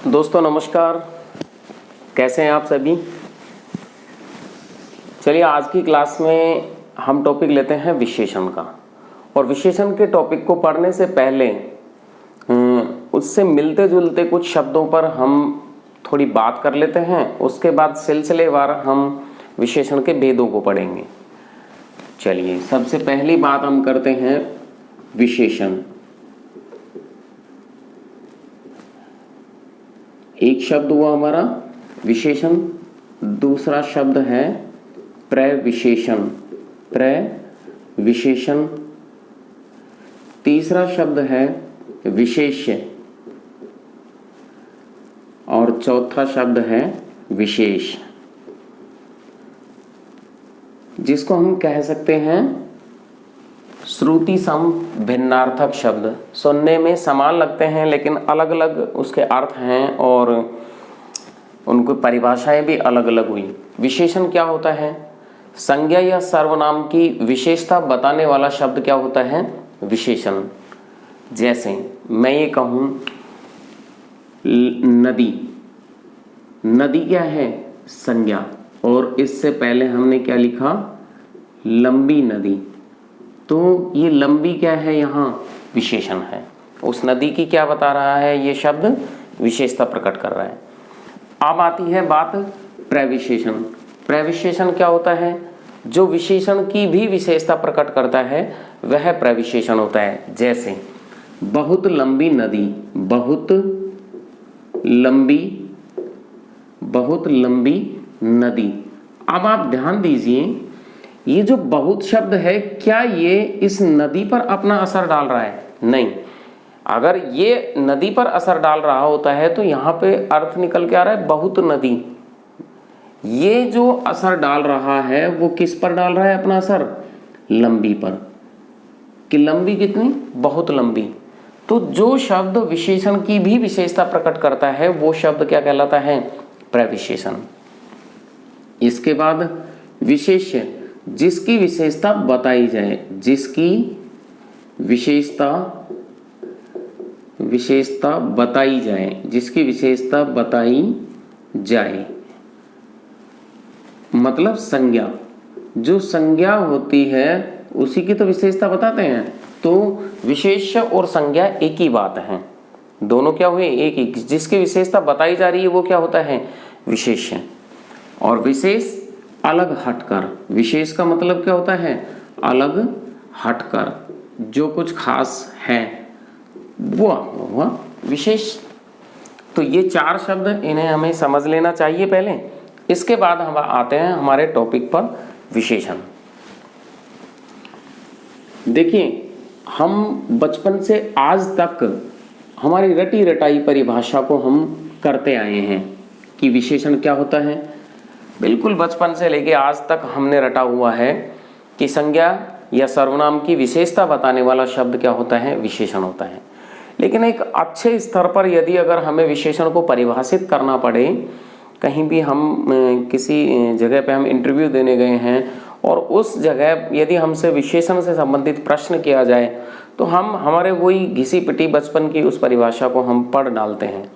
दोस्तों नमस्कार, कैसे हैं आप सभी। चलिए आज की क्लास में हम टॉपिक लेते हैं विशेषण का। और विशेषण के टॉपिक को पढ़ने से पहले उससे मिलते जुलते कुछ शब्दों पर हम थोड़ी बात कर लेते हैं। उसके बाद सिलसिलेवार हम विशेषण के भेदों को पढ़ेंगे। चलिए सबसे पहली बात हम करते हैं विशेषण। एक शब्द हुआ हमारा विशेषण, दूसरा शब्द है प्रविशेषण, प्रविशेषण, तीसरा शब्द है विशेष्य और चौथा शब्द है विशेष, जिसको हम कह सकते हैं श्रुति सम भिन्नार्थक शब्द। सुनने में समान लगते हैं लेकिन अलग अलग उसके अर्थ हैं और उनको परिभाषाएं भी अलग अलग हुई। विशेषण क्या होता है? संज्ञा या सर्वनाम की विशेषता बताने वाला शब्द क्या होता है? विशेषण। जैसे मैं ये कहूं नदी, नदी क्या है? संज्ञा। और इससे पहले हमने क्या लिखा? लंबी नदी। तो ये लंबी क्या है? यहाँ विशेषण है। उस नदी की क्या बता रहा है? ये शब्द विशेषता प्रकट कर रहा है। अब आती है बात प्रविशेषण। प्रविशेषण क्या होता है? जो विशेषण की भी विशेषता प्रकट करता है वह प्रविशेषण होता है। जैसे बहुत लंबी नदी, बहुत लंबी, बहुत लंबी नदी। अब आप ध्यान दीजिए, ये जो बहुत शब्द है क्या ये इस नदी पर अपना असर डाल रहा है? नहीं। अगर ये नदी पर असर डाल रहा होता है तो यहाँ पे अर्थ निकल के आ रहा है बहुत नदी। ये जो असर डाल रहा है वो किस पर डाल रहा है अपना असर? लंबी पर। कि लंबी कितनी? बहुत लंबी। तो जो शब्द विशेषण की भी विशेषता प्रकट करता है वो शब्द क्या कहलाता है? प्रविशेषण। इसके बाद विशेष्य, जिसकी विशेषता बताई जाए, जिसकी विशेषता बताई जाए, जिसकी विशेषता बताई जाए मतलब संज्ञा। जो संज्ञा होती है उसी की तो विशेषता बताते हैं। तो विशेष्य और संज्ञा एक ही बात है, दोनों क्या हुए? एक ही। जिसकी विशेषता बताई जा रही है वो क्या होता है? विशेष्य। और विशेष अलग हटकर। विशेष का मतलब क्या होता है? अलग हटकर, जो कुछ खास है वो हुआ विशेष। तो ये चार शब्द इन्हें हमें समझ लेना चाहिए पहले। इसके बाद हम आते हैं हमारे टॉपिक पर विशेषण। देखिए हम बचपन से आज तक हमारी रटी रटाई परिभाषा को हम करते आए हैं कि विशेषण क्या होता है। बिल्कुल बचपन से लेके आज तक हमने रटा हुआ है कि संज्ञा या सर्वनाम की विशेषता बताने वाला शब्द क्या होता है? विशेषण होता है। लेकिन एक अच्छे स्तर पर यदि अगर हमें विशेषण को परिभाषित करना पड़े, कहीं भी हम किसी जगह पे हम इंटरव्यू देने गए हैं और उस जगह यदि हमसे विशेषण से संबंधित प्रश्न किया जाए तो हम हमारे वही घिसी पिटी बचपन की उस परिभाषा को हम पढ़ डालते हैं।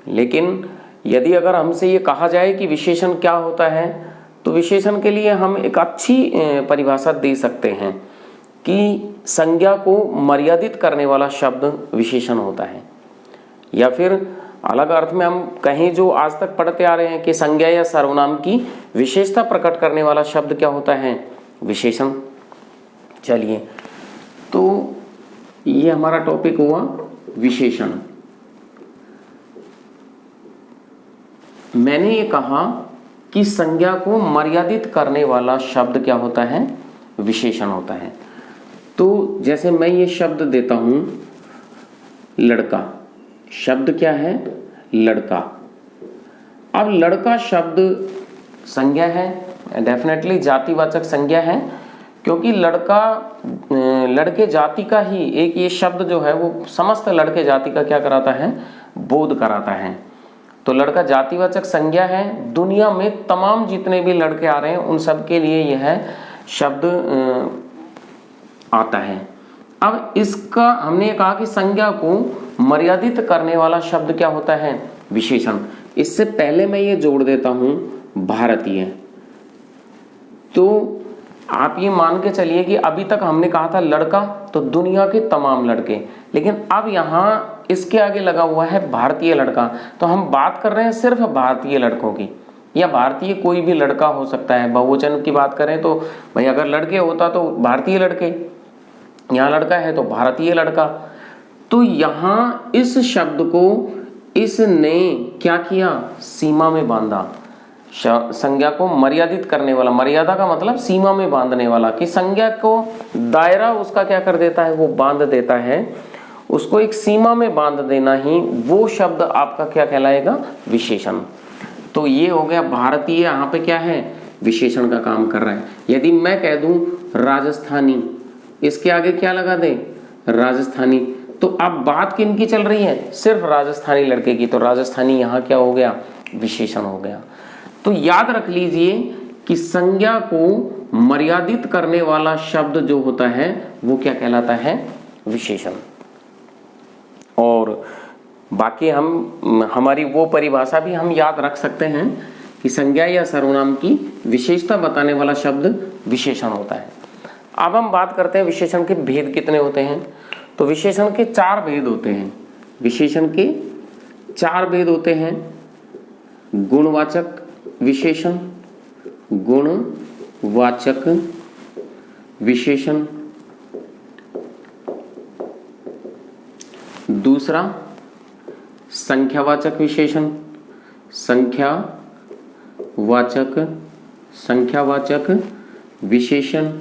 लेकिन यदि अगर हमसे ये कहा जाए कि विशेषण क्या होता है तो विशेषण के लिए हम एक अच्छी परिभाषा दे सकते हैं कि संज्ञा को मर्यादित करने वाला शब्द विशेषण होता है। या फिर अलग अर्थ में हम कहें, जो आज तक पढ़ते आ रहे हैं कि संज्ञा या सर्वनाम की विशेषता प्रकट करने वाला शब्द क्या होता है? विशेषण। चलिए तो ये हमारा टॉपिक हुआ विशेषण। मैंने ये कहा कि संज्ञा को मर्यादित करने वाला शब्द क्या होता है? विशेषण होता है। तो जैसे मैं ये शब्द देता हूं लड़का, शब्द क्या है? लड़का। अब लड़का शब्द संज्ञा है, डेफिनेटली जातिवाचक संज्ञा है, क्योंकि लड़का लड़के जाति का ही एक ये शब्द जो है वो समस्त लड़के जाति का क्या कराता है? बोध कराता है। तो लड़का जातिवाचक संज्ञा है। दुनिया में तमाम जितने भी लड़के आ रहे हैं उन सब के लिए यह शब्द आता है। अब इसका हमने कहा कि संज्ञा को मर्यादित करने वाला शब्द क्या होता है? विशेषण। इससे पहले मैं ये जोड़ देता हूं भारतीय। तो आप ये मान के चलिए कि अभी तक हमने कहा था लड़का, तो दुनिया के तमाम लड़के, लेकिन अब यहाँ इसके आगे लगा हुआ है भारतीय लड़का। तो हम बात कर रहे हैं सिर्फ भारतीय लड़कों की, या भारतीय कोई भी लड़का हो सकता है। बहुवचन की बात करें तो भाई अगर लड़के होता तो भारतीय लड़के, यहाँ लड़का है तो भारतीय लड़का। तो यहाँ इस शब्द को इसने क्या किया, सीमा में बांधा। संज्ञा को मर्यादित करने वाला, मर्यादा का मतलब सीमा में बांधने वाला, कि संज्ञा को दायरा उसका क्या कर देता है, वो बांध देता है। उसको एक सीमा में बांध देना ही वो शब्द आपका क्या कहलाएगा, विशेषण। तो ये हो गया भारतीय, यहाँ पे क्या है, विशेषण का काम कर रहा है। यदि मैं कह दूं राजस्थानी, इसके आगे क्या लगा दें, राजस्थानी, तो अब बात किन की चल रही है, सिर्फ राजस्थानी लड़के की, तो राजस्थानी यहाँ क्या हो गया, विशेषण हो गया। तो याद रख लीजिए कि संज्ञा को मर्यादित करने वाला शब्द जो होता है वो क्या कहलाता है, विशेषण। और बाकी हमारी वो परिभाषा भी हम याद रख सकते हैं कि संज्ञा या सर्वनाम की विशेषता बताने वाला शब्द विशेषण होता है। अब हम बात करते हैं विशेषण के भेद कितने होते हैं। तो विशेषण के 4 भेद होते हैं। विशेषण के 4 भेद होते हैं। गुणवाचक विशेषण, गुणवाचक विशेषण, दूसरा संख्यावाचक विशेषण, संख्यावाचक विशेषण,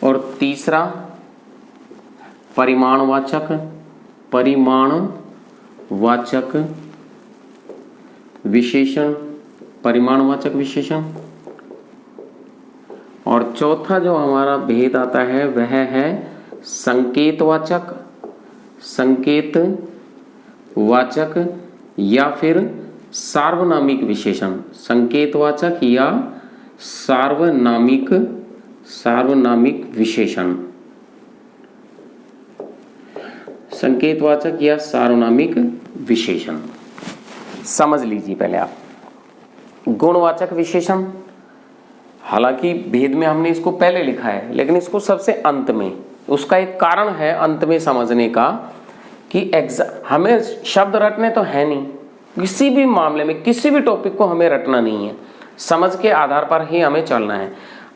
और तीसरा परिमाणवाचक विशेषण, परिमाणवाचक विशेषण। और चौथा जो हमारा भेद आता है वह है संकेतवाचक या फिर सार्वनामिक विशेषण। संकेतवाचक या सार्वनामिक विशेषण, संकेतवाचक या सार्वनामिक विशेषण। समझ लीजिए पहले आप गुणवाचक विशेषण। हालांकि भेद में हमने इसको पहले लिखा है, लेकिन इसको सबसे अंत में, उसका एक कारण है अंत में समझने का कि हमें शब्द रटने तो है नहीं, किसी भी मामले में किसी भी टॉपिक को हमें रटना नहीं है, समझ के आधार पर ही हमें चलना है।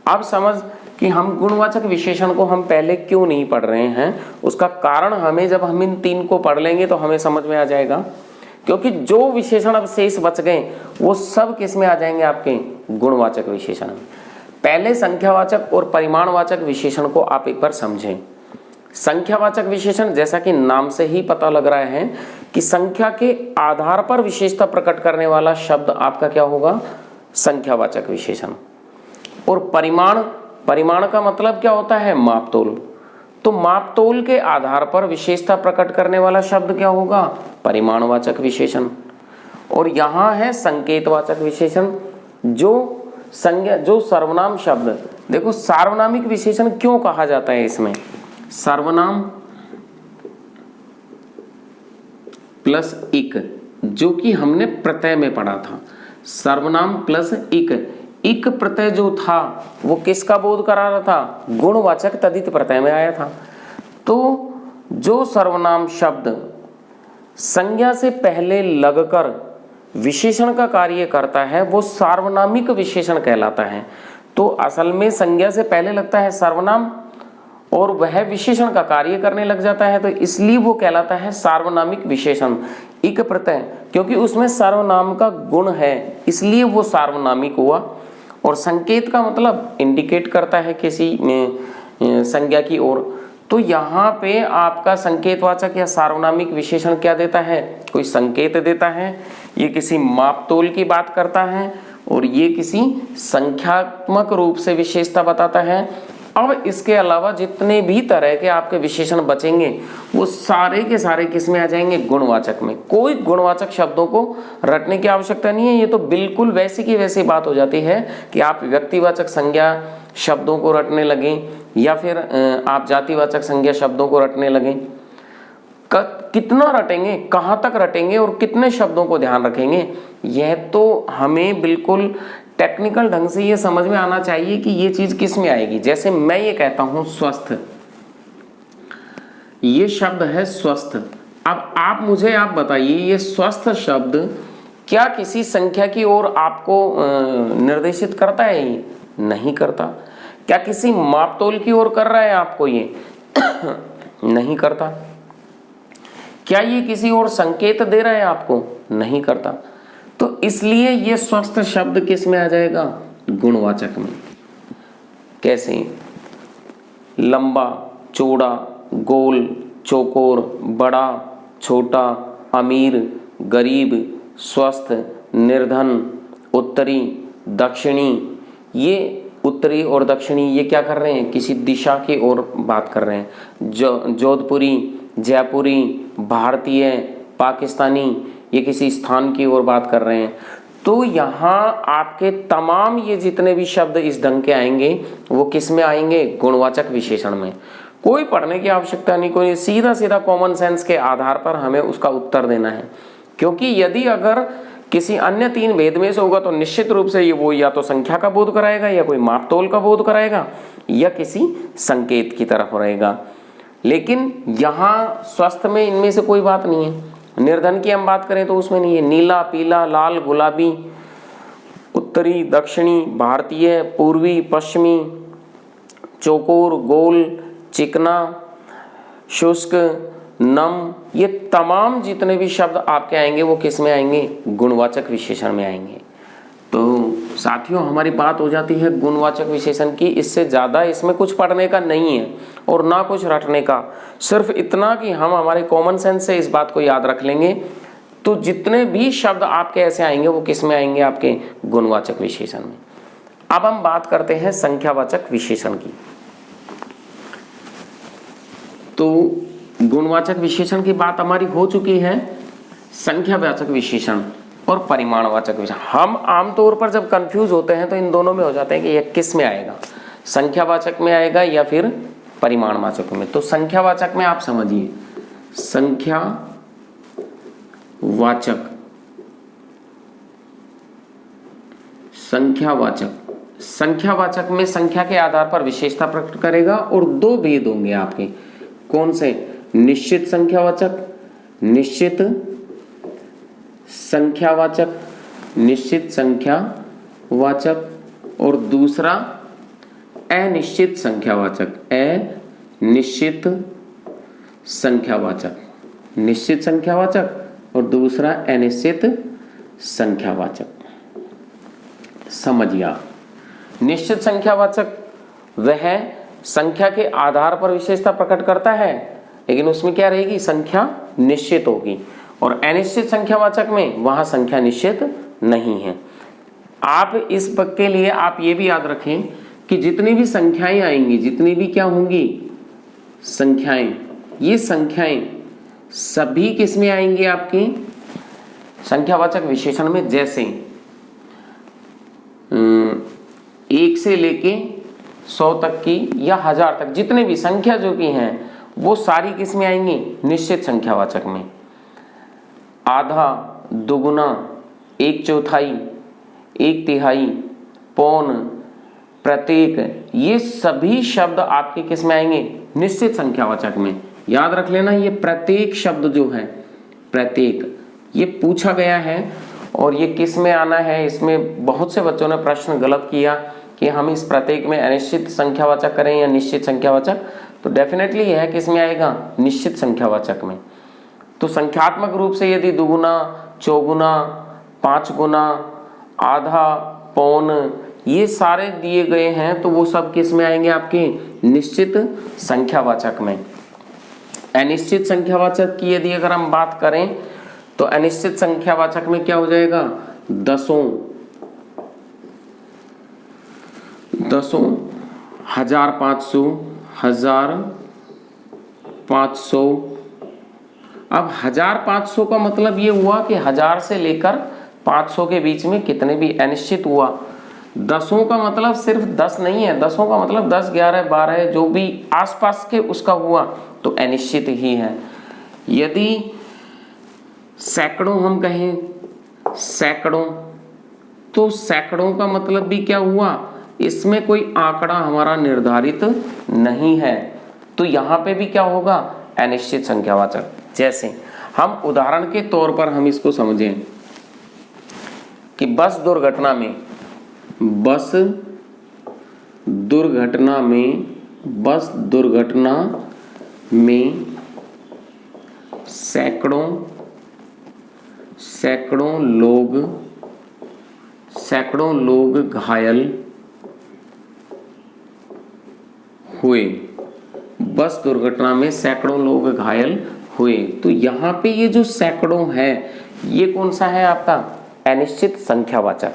अब समझ कि हम गुणवाचक विशेषण को हम पहले क्यों नहीं पढ़ रहे हैं, उसका कारण हमें जब हम इन 3 को पढ़ लेंगे तो हमें समझ में आ जाएगा। क्योंकि जो विशेषण अब शेष बच गए वो सब किस में आ जाएंगे, आपके गुणवाचक विशेषण में। पहले संख्यावाचक और परिमाणवाचक विशेषण को आप एक बार समझें। संख्यावाचक विशेषण, जैसा कि नाम से ही पता लग रहा है कि संख्या के आधार पर विशेषता प्रकट करने वाला शब्द आपका क्या होगा, संख्यावाचक विशेषण। और परिमाण का मतलब क्या होता है, मापतोल। तो मापतोल के आधार पर विशेषता प्रकट करने वाला शब्द क्या होगा, परिमाणवाचक विशेषण। और यहाँ है संकेतवाचक विशेषण, जो सर्वनाम शब्द। देखो सार्वनामिक विशेषण क्यों कहा जाता है, इसमें सर्वनाम प्लस इक, जो कि हमने प्रत्यय में पढ़ा था। सर्वनाम प्लस इक प्रत्यय जो था वो किसका बोध करा रहा था, गुणवाचक तदित प्रत्यय में आया था। तो जो सर्वनाम शब्द संज्ञा से पहले लगकर विशेषण का कार्य करता है वो सार्वनामिक विशेषण कहलाता है। तो असल में संज्ञा से पहले लगता है सर्वनाम और वह विशेषण का कार्य करने लग जाता है, तो इसलिए वो कहलाता है सार्वनामिक विशेषण। इक प्रत्यय, क्योंकि उसमें सर्वनाम का गुण है इसलिए वो सार्वनामिक हुआ। और संकेत का मतलब इंडिकेट करता है किसी संज्ञा की ओर। तो यहाँ पे आपका संकेतवाचक या सार्वनामिक विशेषण क्या देता है, कोई संकेत देता है, ये किसी मापतोल की बात करता है और ये किसी संख्यात्मक रूप से विशेषता बताता है। अब इसके अलावा जितने भी तरह के आपके विशेषण बचेंगे वो सारे के सारे किस में आ जाएंगे, गुणवाचक में। कोई गुणवाचक शब्दों को रटने की आवश्यकता नहीं है। ये तो बिल्कुल वैसी की वैसी बात हो जाती है कि आप व्यक्तिवाचक संज्ञा शब्दों को रटने लगें या फिर आप जातिवाचक संज्ञा शब्दों को रटने लगें। कितना रटेंगे, कहाँ तक रटेंगे और कितने शब्दों को ध्यान रखेंगे, यह तो हमें बिल्कुल टेक्निकल ढंग से ये समझ में आना चाहिए कि ये चीज किस में आएगी। जैसे मैं ये कहता हूं स्वस्थ, ये शब्द है स्वस्थ। अब आप बताइए ये स्वस्थ शब्द क्या किसी संख्या की ओर आपको निर्देशित करता है? ये नहीं करता। क्या किसी मापतोल की ओर कर रहा है आपको? ये नहीं करता। क्या ये किसी और संकेत दे रहा है आपको? नहीं करता। तो इसलिए ये स्वस्थ शब्द किस में आ जाएगा? गुणवाचक में। कैसे? लंबा, चौड़ा, गोल, चौकोर, बड़ा, छोटा, अमीर, गरीब, स्वस्थ, निर्धन, उत्तरी, दक्षिणी। ये उत्तरी और दक्षिणी ये क्या कर रहे हैं? किसी दिशा की ओर बात कर रहे हैं। जोधपुरी, जयपुरी, भारतीय, पाकिस्तानी, ये किसी स्थान की ओर बात कर रहे हैं। तो यहाँ आपके तमाम ये जितने भी शब्द इस ढंग के आएंगे वो किस में आएंगे? गुणवाचक विशेषण में। कोई पढ़ने की आवश्यकता नहीं, कोई सीधा सीधा कॉमन सेंस के आधार पर हमें उसका उत्तर देना है। क्योंकि यदि अगर किसी अन्य 3 भेद में से होगा तो निश्चित रूप से ये वो या तो संख्या का बोध कराएगा, या कोई मापतोल का बोध कराएगा, या किसी संकेत की तरफ रहेगा। लेकिन यहाँ स्वस्थ में इनमें से कोई बात नहीं है। निर्धन की हम बात करें तो उसमें नहीं है। नीला, पीला, लाल, गुलाबी, उत्तरी, दक्षिणी, भारतीय, पूर्वी, पश्चिमी, चौकोर, गोल, चिकना, शुष्क, नम, ये तमाम जितने भी शब्द आपके आएंगे वो किस में आएंगे? गुणवाचक विशेषण में आएंगे। तो साथियों हमारी बात हो जाती है गुणवाचक विशेषण की। इससे ज़्यादा इसमें कुछ पढ़ने का नहीं है और ना कुछ रटने का। सिर्फ इतना कि हम हमारे कॉमन सेंस से इस बात को याद रख लेंगे तो जितने भी शब्द आपके ऐसे आएंगे वो किस में आएंगे? आपके गुणवाचक विशेषण में। अब हम बात करते हैं संख्यावाचक विशेषण की। तो गुणवाचक विशेषण की बात हमारी हो चुकी है। संख्यावाचक विशेषण और परिमाणवाचक विशेषण, हम आमतौर पर जब कंफ्यूज होते हैं तो इन दोनों में हो जाते हैं कि यह किस में आएगा, संख्यावाचक में आएगा या फिर परिमाणवाचक में। तो संख्यावाचक में आप समझिए, संख्यावाचक में संख्या के आधार पर विशेषता प्रकट करेगा और 2 भेद होंगे आपके। कौन से? निश्चित संख्यावाचक, निश्चित संख्यावाचक और दूसरा अनिश्चित संख्यावाचक। निश्चित संख्यावाचक और दूसरा अनिश्चित संख्यावाचक। समझिए आप, निश्चित संख्यावाचक वह संख्या के आधार पर विशेषता प्रकट करता है, लेकिन उसमें क्या रहेगी? संख्या निश्चित होगी। और अनिश्चित संख्यावाचक में वहां संख्या निश्चित नहीं है। आप इस पद के लिए आप ये भी याद रखें कि जितनी भी संख्याएं आएंगी, जितनी भी क्या होंगी? संख्याएं। ये संख्याएं सभी किस में आएंगी? आपकी संख्यावाचक विशेषण में। जैसे 1 से लेके 100 तक की या 1000 तक जितने भी संख्या जो की हैं वो सारी किस में आएंगी? निश्चित संख्यावाचक में। आधा, दुगुना, 1/4, 1/3, पौन, प्रत्येक, ये सभी शब्द आपके किस में आएंगे? निश्चित संख्यावाचक में। याद रख लेना, ये प्रत्येक शब्द जो है, प्रत्येक, ये पूछा गया है और ये किस में आना है। इसमें बहुत से बच्चों ने प्रश्न गलत किया कि हम इस प्रत्येक में अनिश्चित संख्यावाचक करें या निश्चित संख्यावाचक। तो डेफिनेटली यह किस में आएगा? निश्चित संख्यावाचक में। तो संख्यात्मक रूप से यदि दुगुना, चौगुना, 5 गुना, आधा, पौन, ये सारे दिए गए हैं तो वो सब किस में आएंगे? आपके निश्चित संख्यावाचक में। अनिश्चित संख्यावाचक की यदि अगर हम बात करें तो अनिश्चित संख्यावाचक में क्या हो जाएगा? दसों, 1500, 1500। अब 1500 का मतलब ये हुआ कि 1000 से लेकर 500 के बीच में कितने भी अनिश्चित हुआ। दसों का मतलब सिर्फ 10 नहीं है, दसों का मतलब 10, 11, 12 जो भी आसपास के उसका हुआ तो अनिश्चित ही है। यदि सैकड़ों हम कहें सैकड़ों, तो सैकड़ों का मतलब भी क्या हुआ, इसमें कोई आंकड़ा हमारा निर्धारित नहीं है, तो यहां पे भी क्या होगा, अनिश्चित संख्यावाचक। जैसे हम उदाहरण के तौर पर हम इसको समझें कि बस दुर्घटना में सैकड़ों लोग घायल हुए। बस दुर्घटना में सैकड़ों लोग घायल हुए, तो यहाँ पे ये जो सैकड़ों है ये कौन सा है आपका, अनिश्चित संख्यावाचक।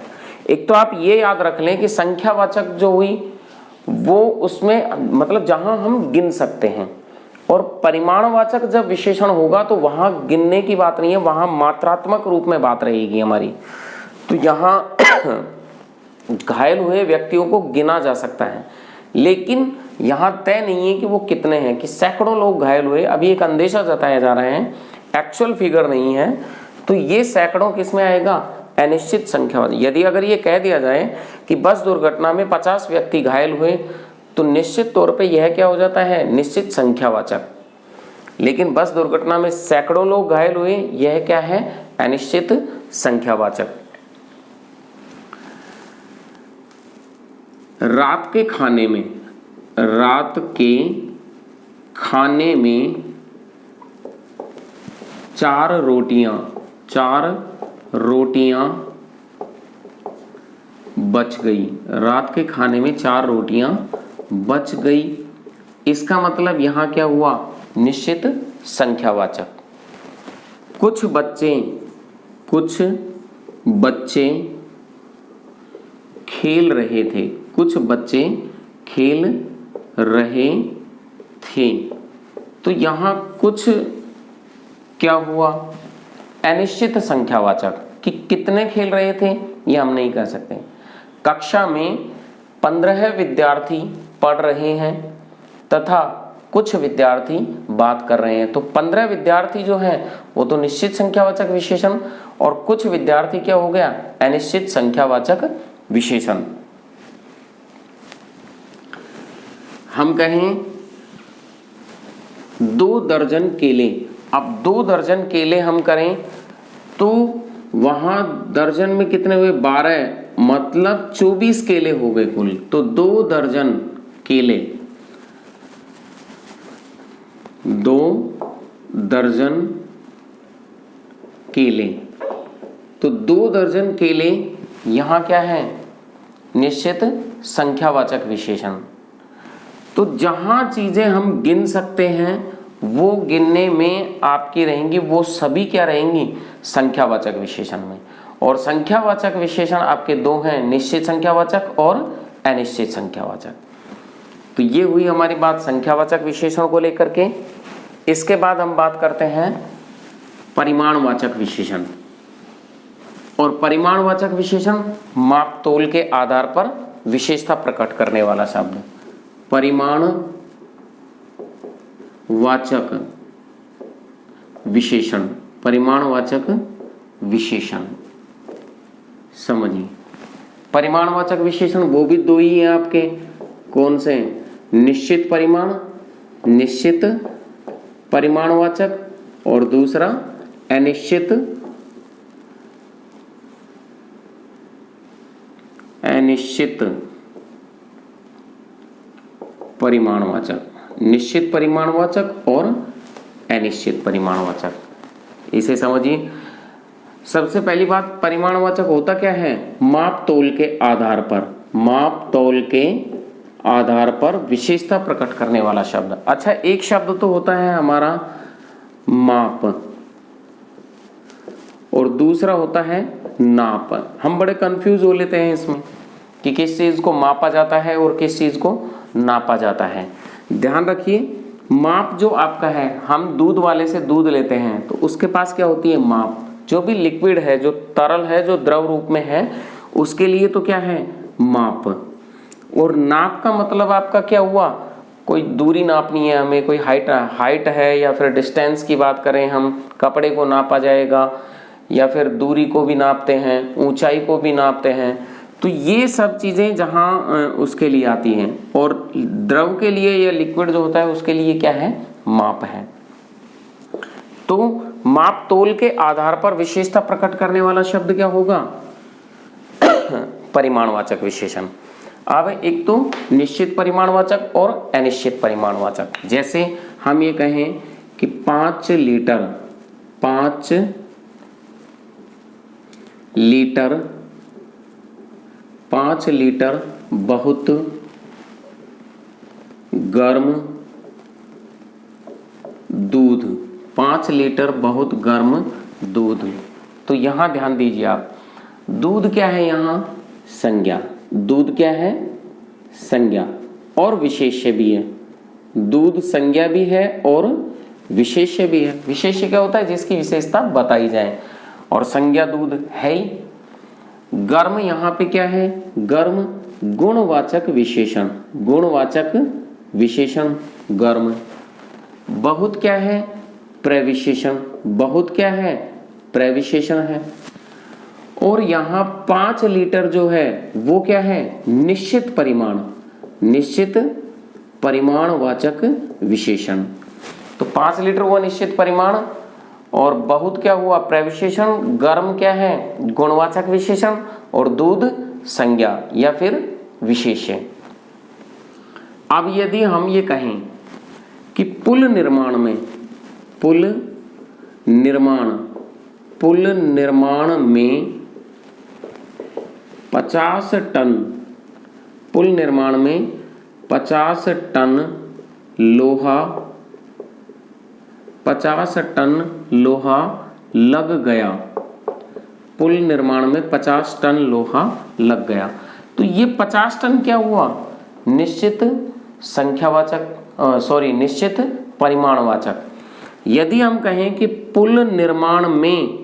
एक तो आप ये याद रख लें कि संख्यावाचक जो हुई वो उसमें मतलब जहां हम गिन सकते हैं, और परिमाणवाचक जब विशेषण होगा तो वहां गिनने की बात नहीं है, वहां मात्रात्मक रूप में बात रहेगी हमारी। तो यहाँ घायल हुए व्यक्तियों को गिना जा सकता है, लेकिन यहाँ तय नहीं है कि वो कितने हैं, कि सैकड़ों लोग घायल हुए, अभी एक अंदेशा जताया जा रहा है, एक्चुअल फिगर नहीं है, तो ये सैकड़ों किसमें आएगा, अनिश्चित संख्यावाचक। यदि अगर ये कह दिया जाए कि बस दुर्घटना में 50 व्यक्ति घायल हुए, तो निश्चित तौर पे यह क्या हो जाता है, निश्चित संख्यावाचक। लेकिन बस दुर्घटना में सैकड़ों लोग घायल हुए, यह क्या है, अनिश्चित संख्यावाचक। रात के खाने में 4 रोटियां बच गई। रात के खाने में 4 रोटियां बच गई, इसका मतलब यहां क्या हुआ, निश्चित संख्यावाचक। कुछ बच्चे खेल रहे थे, तो यहां कुछ क्या हुआ, अनिश्चित संख्यावाचक, कि कितने खेल रहे थे ये हम नहीं कह सकते। कक्षा में 15 विद्यार्थी पढ़ रहे हैं तथा कुछ विद्यार्थी बात कर रहे हैं, तो 15 विद्यार्थी जो हैं वो तो निश्चित संख्यावाचक विशेषण, और कुछ विद्यार्थी क्या हो गया, अनिश्चित संख्यावाचक विशेषण। हम कहें 2 दर्जन केले, अब 2 दर्जन केले हम करें तो वहां दर्जन में कितने हुए, 12, मतलब 24 केले हो गए कुल, तो 2 दर्जन केले, 2 दर्जन केले, तो 2 दर्जन केले यहां क्या है, निश्चित संख्यावाचक विशेषण। तो जहां चीजें हम गिन सकते हैं वो गिनने में आपकी रहेंगी, वो सभी क्या रहेंगी, संख्यावाचक विशेषण में। और संख्यावाचक विशेषण आपके 2 हैं, निश्चित संख्यावाचक और अनिश्चित संख्यावाचक। तो ये हुई हमारी बात संख्यावाचक विशेषण को लेकर के। इसके बाद हम बात करते हैं परिमाणवाचक विशेषण। और परिमाणवाचक विशेषण माप तोल के आधार पर विशेषता प्रकट करने वाला शब्द। परिमाणवाचक विशेषण, परिमाणवाचक विशेषण समझिए। परिमाणवाचक विशेषण वो भी 2 ही हैं आपके, कौन से, निश्चित परिमाणवाचक और दूसरा अनिश्चित परिमाणवाचक। निश्चित परिमाणवाचक और अनिश्चित परिमाणवाचक, इसे समझिए। सबसे पहली बात, परिमाणवाचक होता क्या है, माप तोल के आधार पर विशेषता प्रकट करने वाला शब्द। अच्छा, एक शब्द तो होता है हमारा माप और दूसरा होता है नाप। हम बड़े कंफ्यूज हो लेते हैं इसमें कि किस चीज को मापा जाता है और किस चीज को नापा जाता है। ध्यान रखिए, माप जो आपका है, हम दूध वाले से दूध लेते हैं तो उसके पास क्या होती है, माप। जो भी लिक्विड है, जो तरल है, जो द्रव रूप में है, उसके लिए तो क्या है, माप। और नाप का मतलब आपका क्या हुआ, कोई दूरी नापनी है हमें, कोई हाइट है, या फिर डिस्टेंस की बात करें हम, कपड़े को नापा जाएगा, या फिर दूरी को भी नापते हैं, ऊंचाई को भी नापते हैं। तो ये सब चीज़ें जहाँ उसके लिए आती हैं। और द्रव के लिए या लिक्विड जो होता है उसके लिए क्या है, माप है। तो माप तोल के आधार पर विशेषता प्रकट करने वाला शब्द क्या होगा, परिमाणवाचक विशेषण। अब एक तो निश्चित परिमाणवाचक और अनिश्चित परिमाणवाचक। जैसे हम ये कहें कि 5 लीटर बहुत गर्म दूध, 5 लीटर बहुत गर्म दूध। तो यहां ध्यान दीजिए आप, दूध क्या है यहाँ, संज्ञा। दूध क्या है, संज्ञा और विशेष्य भी है। दूध संज्ञा भी है और विशेष्य भी है। विशेष्य क्या होता है, जिसकी विशेषता बताई जाए, और संज्ञा दूध है ही। गर्म यहाँ पे क्या है, गर्म गुणवाचक विशेषण, गुणवाचक विशेषण गर्म। बहुत क्या है, प्रविशेषण, बहुत क्या है, प्रविशेषण है। और यहाँ 5 लीटर जो है वो क्या है, निश्चित परिमाण, निश्चित परिमाणवाचक विशेषण। तो 5 लीटर हुआ निश्चित परिमाण, और बहुत क्या हुआ, प्रविशेषण। गर्म क्या है, गुणवाचक विशेषण, और दूध संज्ञा या फिर विशेष्य। अब यदि हम ये कहें कि पुल निर्माण में 50 टन, पुल निर्माण में 50 टन लोहा लग गया, पुल निर्माण में 50 टन लोहा लग गया। तो ये 50 टन क्या हुआ, निश्चित निश्चित परिमाणवाचक। यदि हम कहें कि पुल निर्माण में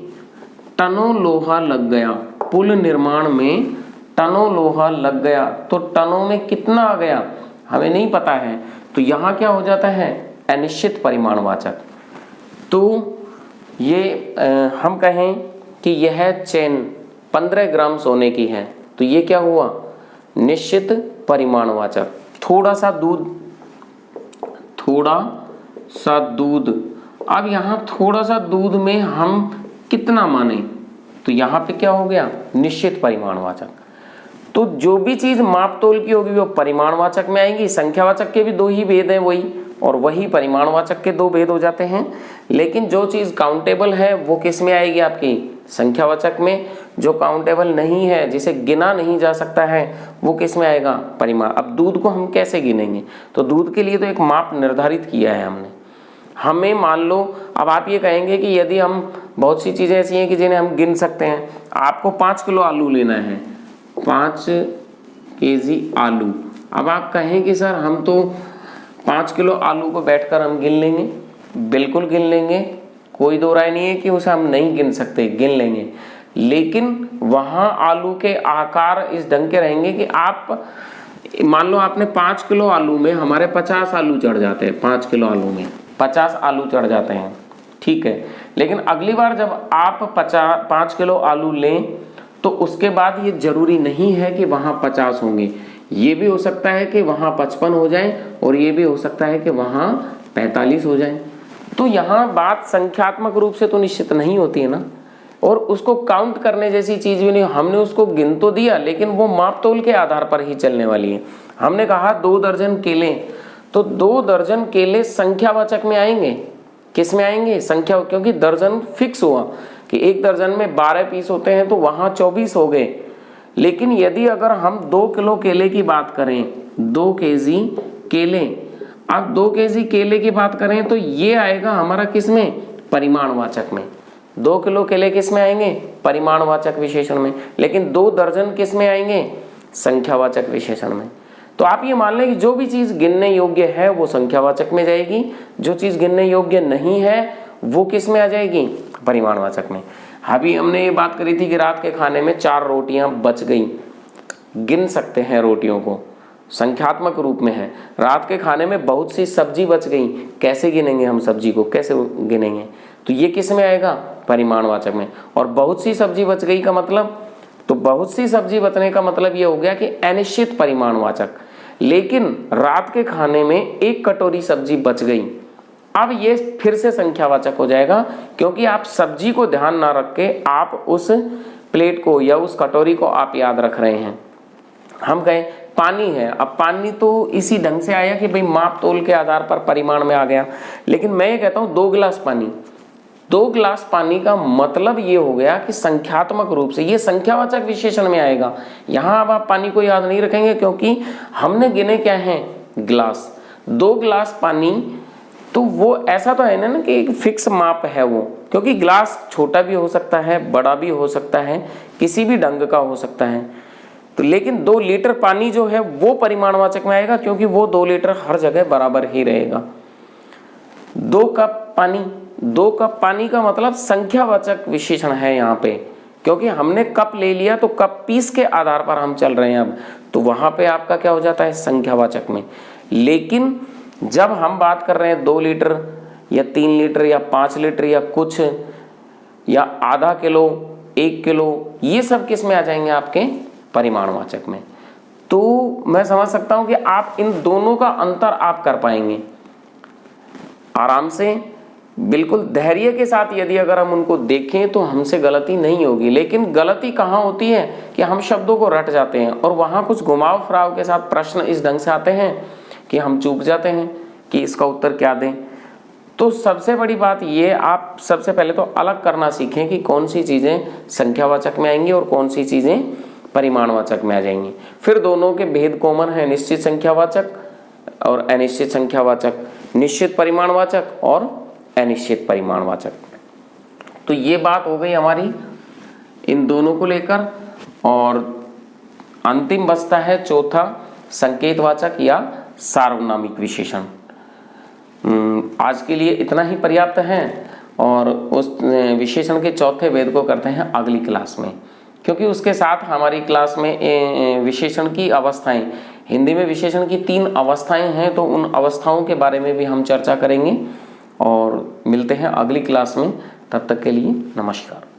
टनों लोहा लग गया, पुल निर्माण में टनों लोहा लग गया, तो टनों में कितना आ गया हमें नहीं पता है, तो यहाँ क्या हो जाता है, अनिश्चित परिमाणवाचक। तो ये हम कहें कि यह चेन 15 ग्राम सोने की है, तो ये क्या हुआ, निश्चित परिमाणवाचक। थोड़ा सा दूध। अब यहाँ थोड़ा सा दूध में हम कितना माने, तो यहाँ पे क्या हो गया, निश्चित परिमाणवाचक। तो जो भी चीज माप तोल की होगी वो परिमाणवाचक में आएंगी। संख्यावाचक के भी 2 ही भेद हैं वही, और वही परिमाणवाचक के 2 भेद हो जाते हैं। लेकिन जो चीज काउंटेबल है वो किस में आएगी, आपकी संख्यावाचक में। जो काउंटेबल नहीं है, जिसे गिना नहीं जा सकता है, वो किस में आएगा, परिमाण। अब दूध को हम कैसे गिनेंगे, तो दूध के लिए तो एक माप निर्धारित किया है हमने। हमें मान लो, अब आप ये कहेंगे कि यदि हम, बहुत सी चीजें ऐसी हैं कि जिन्हें हम गिन सकते हैं। आपको 5 किलो आलू लेना है, 5 केजी आलू। अब आप कहें कि सर हम तो 5 किलो आलू को बैठकर हम गिन लेंगे, बिल्कुल गिन लेंगे, कोई दो राय नहीं है कि उसे हम नहीं गिन सकते, गिन लेंगे। लेकिन वहां आलू के आकार इस ढंग के रहेंगे कि आप मान लो आपने 5 किलो आलू में हमारे 50 आलू चढ़ जाते हैं, 5 किलो आलू में 50 आलू चढ़ जाते हैं, ठीक है। लेकिन अगली बार जब आप 5 किलो आलू लें तो उसके बाद ये जरूरी नहीं है कि वहां 50 होंगे, ये भी हो सकता है कि वहां 55 हो जाए, और ये भी हो सकता है कि वहां 45 हो जाए। तो यहाँ बात संख्यात्मक रूप से तो निश्चित नहीं होती है ना, और उसको काउंट करने जैसी चीज भी नहीं। हमने उसको गिन तो दिया, लेकिन वो माप तोल के आधार पर ही चलने वाली है। हमने कहा 2 दर्जन केले, तो 2 दर्जन केले संख्यावाचक में आएंगे, किस में आएंगे, संख्या, क्योंकि दर्जन फिक्स हुआ कि 1 दर्जन में 12 पीस होते हैं, तो वहां 24 हो गए। लेकिन यदि अगर हम 2 किलो केले की बात करें, 2 केजी केले, अब 2 केजी केले की बात करें तो ये आएगा हमारा किस में, परिमाणवाचक में। 2 किलो केले किस में आएंगे, परिमाणवाचक विशेषण में। लेकिन 2 दर्जन किस में आएंगे, संख्यावाचक विशेषण में। तो आप ये मान लें कि जो भी चीज गिनने योग्य है वो संख्यावाचक में जाएगी, जो चीज गिनने योग्य नहीं है वो किस में आ जाएगी, परिमाणवाचक में। अभी हमने ये बात करी थी कि रात के खाने में 4 रोटियां बच गई, गिन सकते हैं रोटियों को। संख्यात्मक रूप में है। रात के खाने में बहुत सी सब्जी बच गई, कैसे गिनेंगे हम सब्जी को, कैसे गिनेंगे? तो ये किस में आएगा? परिमाणवाचक में। और बहुत सी सब्जी बच गई का मतलब, तो बहुत सी सब्जी बचने का मतलब ये हो गया कि अनिश्चित परिमाणवाचक। लेकिन रात के खाने में 1 कटोरी सब्जी बच गई, अब ये फिर से संख्यावाचक हो जाएगा, क्योंकि आप सब्जी को ध्यान ना रख के आप उस प्लेट को या उस कटोरी को आप याद रख रहे हैं। हम कहें पानी है, अब पानी तो इसी ढंग से आया कि भाई माप तोल के आधार पर परिमाण में आ गया। लेकिन मैं ये कहता हूं 2 गिलास पानी, 2 गिलास पानी का मतलब ये हो गया कि संख्यात्मक रूप से ये संख्यावाचक विशेषण में आएगा। यहां अब आप पानी को याद नहीं रखेंगे, क्योंकि हमने गिने क्या है? गिलास। 2 गिलास पानी, तो वो ऐसा तो है ना कि एक फिक्स माप है वो, क्योंकि गिलास छोटा भी हो सकता है, बड़ा भी हो सकता है, किसी भी ढंग का हो सकता है। तो लेकिन 2 लीटर पानी जो है वो परिमाणवाचक में आएगा, क्योंकि वो 2 लीटर हर जगह बराबर ही रहेगा। 2 कप पानी, 2 कप पानी का मतलब संख्यावाचक विशेषण है यहाँ पे, क्योंकि हमने कप ले लिया तो कप पीस के आधार पर हम चल रहे हैं अब, तो वहां पे आपका क्या हो जाता है? संख्यावाचक में। लेकिन जब हम बात कर रहे हैं 2 लीटर या 3 लीटर या 5 लीटर या कुछ, या आधा किलो, 1 किलो, ये सब किस में आ जाएंगे? आपके परिमाणवाचक में। तो मैं समझ सकता हूं कि आप इन दोनों का अंतर आप कर पाएंगे आराम से, बिल्कुल धैर्य के साथ। यदि अगर हम उनको देखें तो हमसे गलती नहीं होगी। लेकिन गलती कहाँ होती है कि हम शब्दों को रट जाते हैं और वहां कुछ घुमाव फिराव के साथ प्रश्न इस ढंग से आते हैं कि हम चूक जाते हैं कि इसका उत्तर क्या दें। तो सबसे बड़ी बात ये, आप सबसे पहले तो अलग करना सीखें कि कौन सी चीजें संख्यावाचक में आएंगी और कौन सी चीजें परिमाणवाचक में आ जाएंगी। फिर दोनों के भेद कॉमन है, निश्चित संख्यावाचक और अनिश्चित संख्यावाचक, निश्चित परिमाणवाचक और अनिश्चित परिमाणवाचक। तो ये बात हो गई हमारी इन दोनों को लेकर। और अंतिम बचता है चौथा, संकेतवाचक या सार्वनामिक विशेषण। आज के लिए इतना ही पर्याप्त है, और उस विशेषण के चौथे भेद को करते हैं अगली क्लास में, क्योंकि उसके साथ हमारी क्लास में विशेषण की अवस्थाएं, हिंदी में विशेषण की 3 अवस्थाएं हैं, तो उन अवस्थाओं के बारे में भी हम चर्चा करेंगे। और मिलते हैं अगली क्लास में, तब तक के लिए नमस्कार।